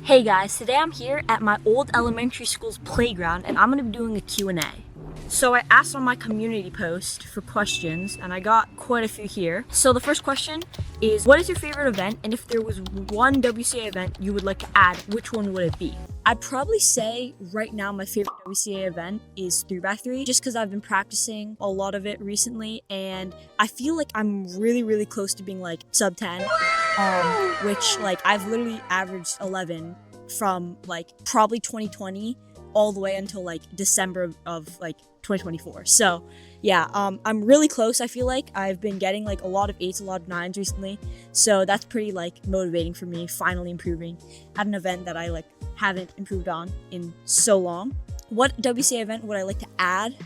Hey guys, today I'm here at my old elementary school's playground and I'm going to be doing a Q&A. So I asked on my community post for questions and I got quite a few here. So the first question is, what is your favorite event, and if there was one WCA event you would like to add, which one would it be? I'd probably say right now my favorite WCA event is 3x3 just because I've been practicing a lot of it recently and I feel like I'm really close to being like sub 10. Which like I've literally averaged 11 from like probably 2020 all the way until like December of like 2024. So yeah, I'm really close. I feel like I've been getting like a lot of 8s, a lot of 9s recently. So that's pretty like motivating for me, finally improving at an event that I like haven't improved on in so long. What WCA event would I like to add?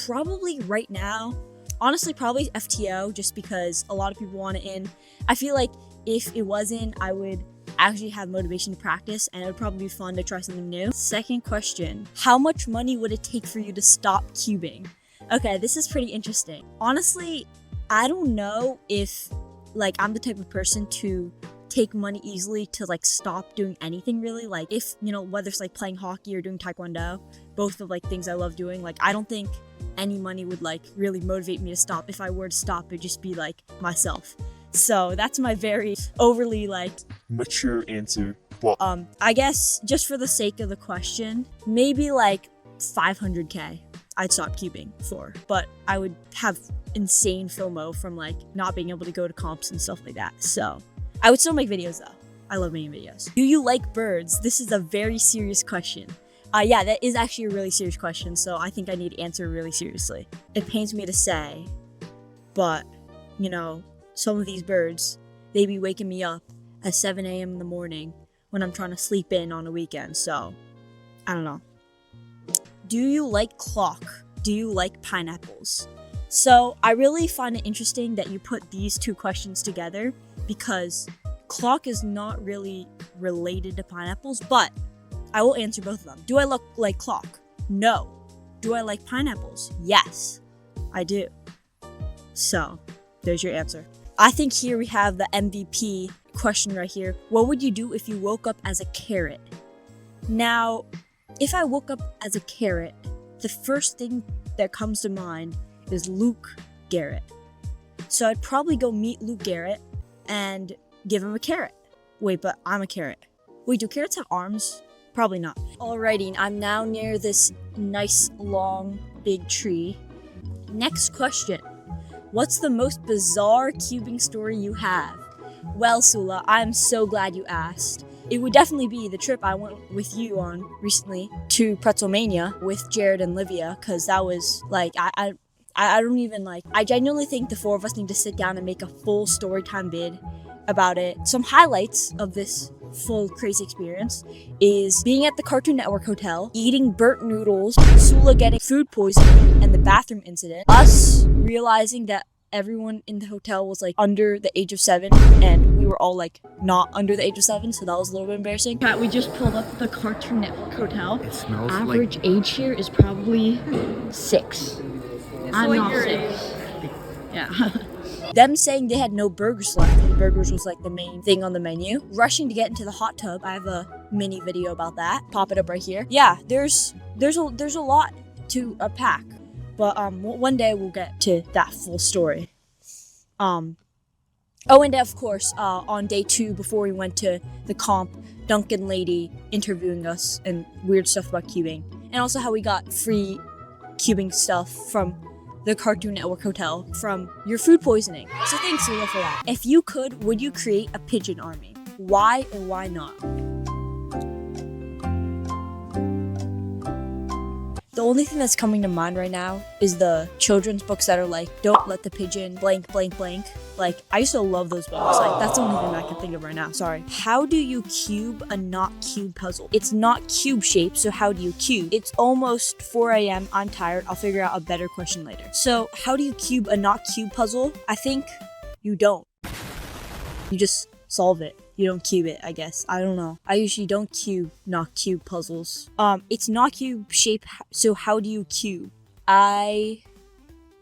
Probably right now, honestly, probably FTO, just because a lot of people want it in. I feel like if it wasn't, I would actually have motivation to practice and it would probably be fun to try something new. Second question, how much money would it take for you to stop cubing? Okay, this is pretty interesting. Honestly, I don't know if like I'm the type of person to take money easily to like stop doing anything really. Like if, you know, whether it's like playing hockey or doing taekwondo, both of like things I love doing, like I don't think any money would like really motivate me to stop. If I were to stop, it'd just be like myself. So that's my very overly like mature answer. Well, I guess just for the sake of the question, maybe like 500k I'd stop cubing for, but I would have insane FOMO from like not being able to go to comps and stuff like that. So I would still make videos though. I love making videos. Do you like birds? This is a very serious question. Yeah, that is actually a really serious question, so I think I need to answer really seriously. It pains me to say, but you know, some of these birds, they be waking me up at 7 a.m. in the morning when I'm trying to sleep in on a weekend, so I don't know. Do you like clock? Do you like pineapples? So I really find it interesting that you put these two questions together because clock is not really related to pineapples, but I will answer both of them. Do I look like clock? No. Do I like pineapples? Yes, I do. So there's your answer. I think here we have the MVP question right here. What would you do if you woke up as a carrot? Now, if I woke up as a carrot, the first thing that comes to mind is Luke Garrett. So I'd probably go meet Luke Garrett and give him a carrot. Wait, but I'm a carrot. Wait, do carrots have arms? Probably not. Alrighty, I'm now near this nice, long, big tree. Next question. What's the most bizarre cubing story you have? Well, Sula, I'm so glad you asked. It would definitely be the trip I went with you on recently to Pretzelmania with Jared and Livia, because that was like, I don't even like, I genuinely think the four of us need to sit down and make a full storytime vid about it. Some highlights of this full crazy experience is being at the Cartoon Network Hotel, eating burnt noodles, Sula getting food poisoning, and the bathroom incident, us realizing that everyone in the hotel was like under the age of 7 and we were all like not under the age of 7, so that was a little bit embarrassing. Pat, we just pulled up at the Cartoon Network Hotel. it smells Average age here is probably 6. I'm not 6. Yeah. Them saying they had no burgers left, and burgers was like the main thing on the menu. Rushing to get into the hot tub. I have a mini video about that. Pop it up right here. Yeah, there's a lot to unpack, but one day we'll get to that full story. Oh, and of course, on day 2 before we went to the comp, Duncan Lady interviewing us and weird stuff about cubing, and also how we got free cubing stuff from the Cartoon Network Hotel from your food poisoning. So thanks, Sula, for that. If you could, would you create a pigeon army? Why or why not? The only thing that's coming to mind right now is the children's books that are like, don't let the pigeon blank, blank, blank. Like, I used to love those books. Like, that's the only thing I can think of right now. Sorry. How do you cube a not cube puzzle? It's not cube shaped, so how do you cube? It's almost 4 a.m. I'm tired. I'll figure out a better question later. So, how do you cube a not cube puzzle? I think you don't. You just solve it. You don't cube it, I guess. I don't know. I usually don't cube not cube puzzles. It's not cube shape, so how do you cube? I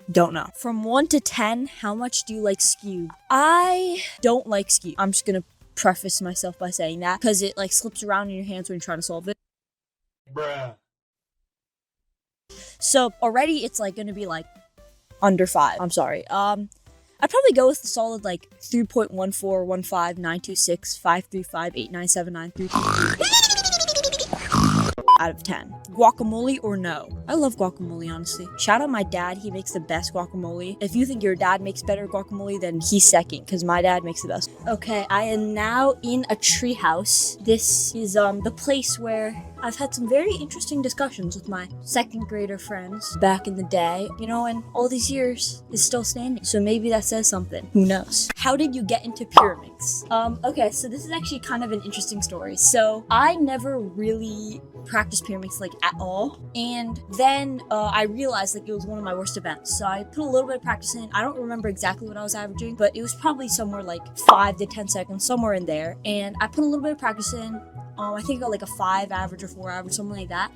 don't know. From 1 to 10, how much do you like Skewb? I don't like Skewb. I'm just gonna preface myself by saying that because it like slips around in your hands when you're trying to solve it. Bruh. So already it's like gonna be like under 5. I'm sorry. I'd probably go with the solid like 3.141592653589793 out of 10. Guacamole or no? I love guacamole, honestly. Shout out my dad, he makes the best guacamole. If you think your dad makes better guacamole, then he's second, because my dad makes the best. Okay, I am now in a treehouse. This is the place where I've had some very interesting discussions with my second grader friends back in the day, you know, and all these years is still standing. So maybe that says something. Who knows? How did you get into pyramids? Okay, so this is actually kind of an interesting story. So I never really practiced pyramids like at all. And then I realized like it was one of my worst events. So I put a little bit of practice in. I don't remember exactly what I was averaging, but it was probably somewhere like 5 to 10 seconds, somewhere in there. And I put a little bit of practice in. I think I got like a 5 average or 4 average, something like that.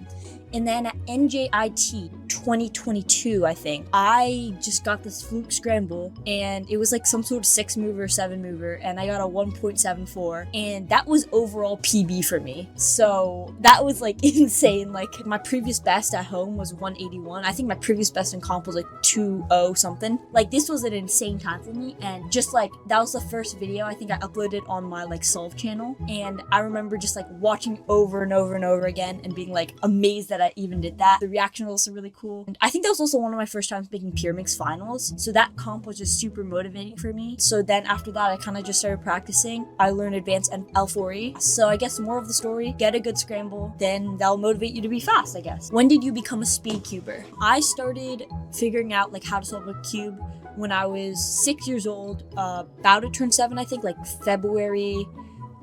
And then at NJIT 2022, I think, I just got this fluke scramble and it was like some sort of 6 mover, 7 mover, and I got a 1.74, and that was overall PB for me. So that was like insane. Like my previous best at home was 181. I think my previous best in comp was like 2.0 something. Like this was an insane time for me, and just like that was the first video I think I uploaded on my like Solve channel, and I remember just like watching over and over and over again and being like amazed that I even did that. The reaction was also really cool. And I think that was also one of my first times making Pyramix finals, so that comp was just super motivating for me. So then after that I kind of just started practicing. I learned advanced and L4E. So I guess more of the story, get a good scramble, then that'll motivate you to be fast, I guess. When did you become a speed cuber? I started figuring out like how to solve a cube when I was 6 years old, about to turn 7, I think, like February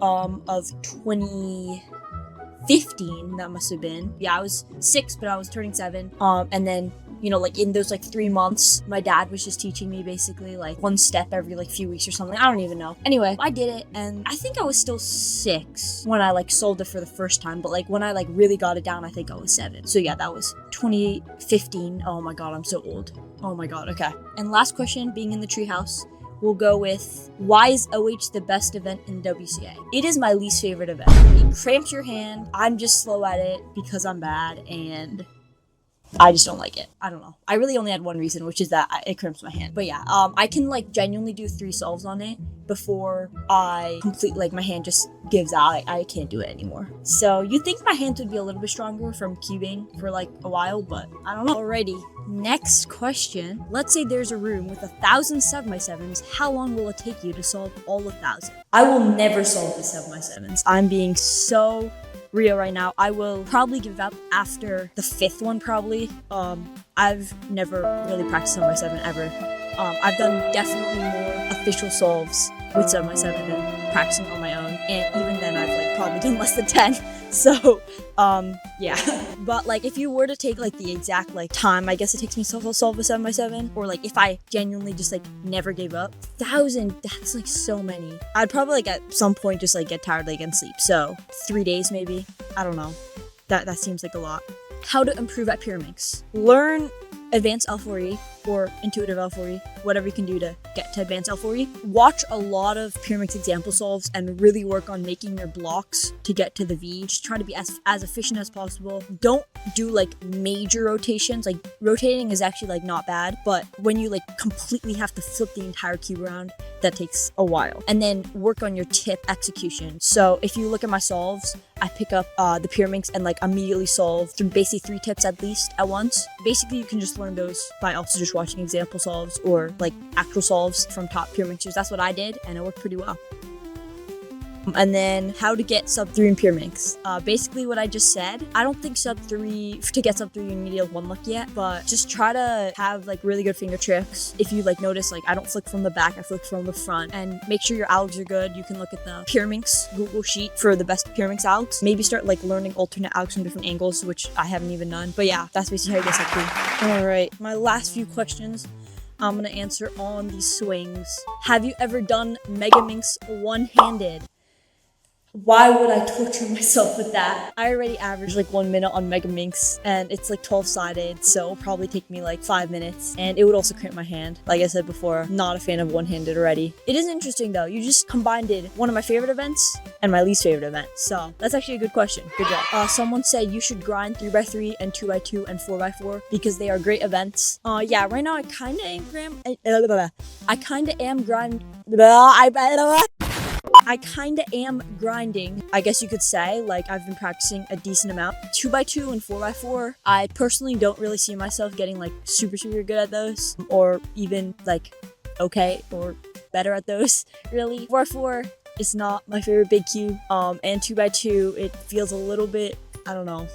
of 2015, that must have been. Yeah, I was 6, but I was turning 7. And then, you know, like in those like 3 months, my dad was just teaching me basically like one step every like few weeks or something. I don't even know. Anyway, I did it, and I think I was still 6 when I like solved it for the first time, but like when I like really got it down, I think I was 7. So yeah, that was 2015. Oh my god, I'm so old. Oh my god, okay. And last question, being in the treehouse, we'll go with, why is OH the best event in WCA? It is my least favorite event. It cramps your hand. I'm just slow at it because I'm bad, and I just don't like it. I don't know. I really only had one reason, which is that it cramps my hand. But yeah, I can like genuinely do 3 solves on it before I complete, like my hand just gives out. I can't do it anymore. So you think my hands would be a little bit stronger from cubing for like a while, but I don't know. Alrighty, next question. Let's say there's a room with 1,000 7x7s. How long will it take you to solve all 1,000? I will never solve the 7x7s. I'm being so real right now. I will probably give up after the 5th one, probably. I've never really practiced 7x7 ever. I've done definitely more official solves with 7x7 than practicing on my own, and even then I've like probably done less than 10. So yeah. But like if you were to take like the exact like time I guess it takes me to solve a 7x7, or like if I genuinely just like never gave up, 1,000, that's like so many. I'd probably like at some point just like get tired like and sleep. So 3 days maybe. I don't know. That seems like a lot. How to improve at Pyramix. Learn advanced L4E or intuitive L4E, whatever you can do to get to advanced L4E. Watch a lot of Pyramix example solves and really work on making your blocks to get to the V. Just try to be as efficient as possible. Don't do like major rotations. Like rotating is actually like not bad, but when you like completely have to flip the entire cube around, that takes a while. And then work on your tip execution. So if you look at my solves, I pick up the Pyramix and like immediately solve through basically 3 tips at least at once. Basically, you can just learn those by also just watching example solves or like actual solves from top Pyramixers. That's what I did, and it worked pretty well. And then how to get sub 3 in Pyramix. Basically what I just said. I don't think to get sub 3 you need a 1 luck yet, but just try to have like really good finger tricks. If you like notice, like I don't flick from the back, I flick from the front, and make sure your algs are good. You can look at the Pyramix Google sheet for the best Pyramix algs. Maybe start like learning alternate algs from different angles, which I haven't even done. But yeah, that's basically how you get sub 3. Alright, my last few questions I'm gonna answer on these swings. Have you ever done Megaminx one-handed? Why would I torture myself with that? I already average like 1 minute on Mega Minx, and it's like 12-sided, so it'll probably take me like 5 minutes, and it would also cramp my hand. Like I said before, not a fan of one-handed already. It is interesting though. You just combined one of my favorite events and my least favorite event. So that's actually a good question. Good job. Someone said you should grind 3x3 and 2x2 and 4x4 because they are great events. Yeah, right now I kind of am grinding, I guess you could say. Like, I've been practicing a decent amount. 2x2 and 4x4, I personally don't really see myself getting like super good at those, or even like okay or better at those, really. 4x4 is not my favorite big cube, and 2x2, it feels a little bit, I don't know,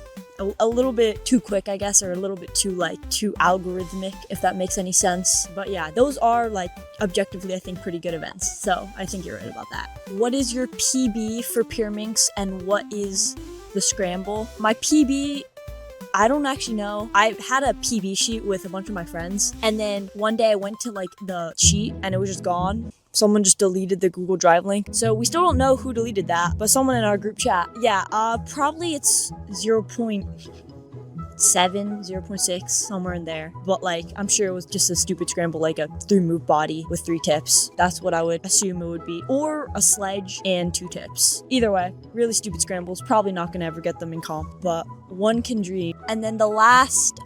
a little bit too quick, I guess, or a little bit too algorithmic, if that makes any sense. But yeah, those are like objectively, I think, pretty good events. So I think you're right about that. What is your PB for Pyraminx and what is the scramble? My PB, I don't actually know. I had a PB sheet with a bunch of my friends, and then one day I went to like the sheet and it was just gone. Someone just deleted the Google Drive link. So we still don't know who deleted that, but someone in our group chat. Yeah, probably it's 0.7, 0.6, somewhere in there. But like, I'm sure it was just a stupid scramble, like a 3-move body with 3 tips. That's what I would assume it would be. Or a sledge and 2 tips. Either way, really stupid scrambles. Probably not gonna ever get them in comp, but one can dream. And then the last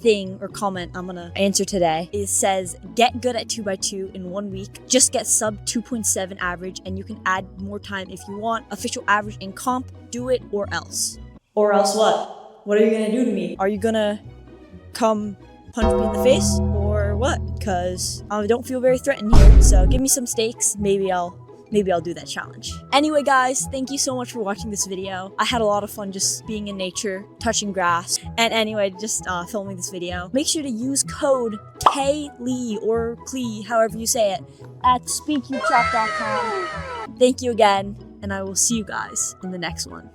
thing or comment I'm gonna answer today says, get good at 2x2 in 1 week. Just get sub 2.7 average and you can add more time if you want. Official average in comp, do it or else. Or else what? What are you gonna do to me? Are you gonna come punch me in the face or what? Because I don't feel very threatened here. So give me some stakes. Maybe I'll do that challenge. Anyway, guys, thank you so much for watching this video. I had a lot of fun just being in nature, touching grass, and anyway, just filming this video. Make sure to use code KLEE or Klee, however you say it, at speedcubeshop.com. Thank you again, and I will see you guys in the next one.